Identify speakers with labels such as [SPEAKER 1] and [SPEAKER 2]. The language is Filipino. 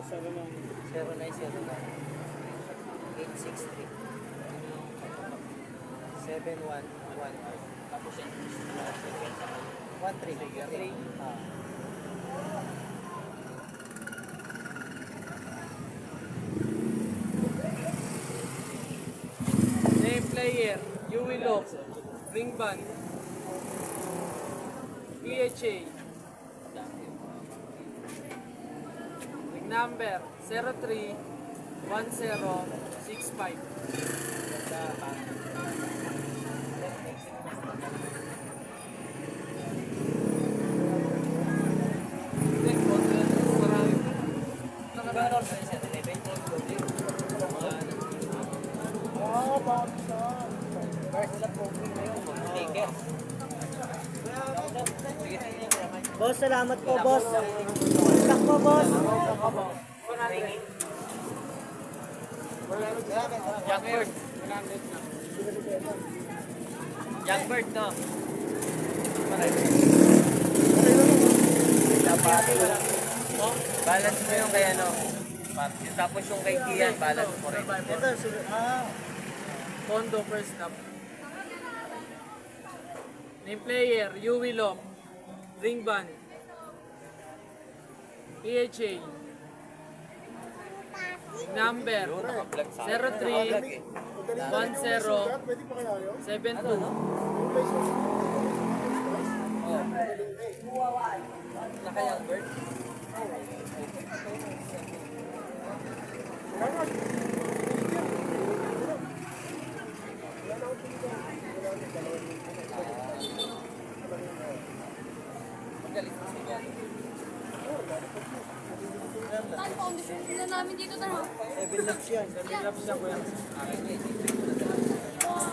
[SPEAKER 1] 863 7111. Tapos yan. 13.
[SPEAKER 2] Name player, Yui Lop, ring band, PHA, ring number 031065.
[SPEAKER 1] Boss, salamat po, boss. Isak po, boss.
[SPEAKER 2] Jackbird. Jackbird to.
[SPEAKER 3] Balance mo yung kay ano. Tapos yung kay Kian, balance mo rin.
[SPEAKER 2] Kondo first stop. Name player, Yui Lop, ring band, PHA, number 031072.
[SPEAKER 3] Nakayang bird.
[SPEAKER 4] Saan foundation nila namin dito na?
[SPEAKER 1] 7 laps yan.
[SPEAKER 2] 7 laps na kuya.
[SPEAKER 4] Oh,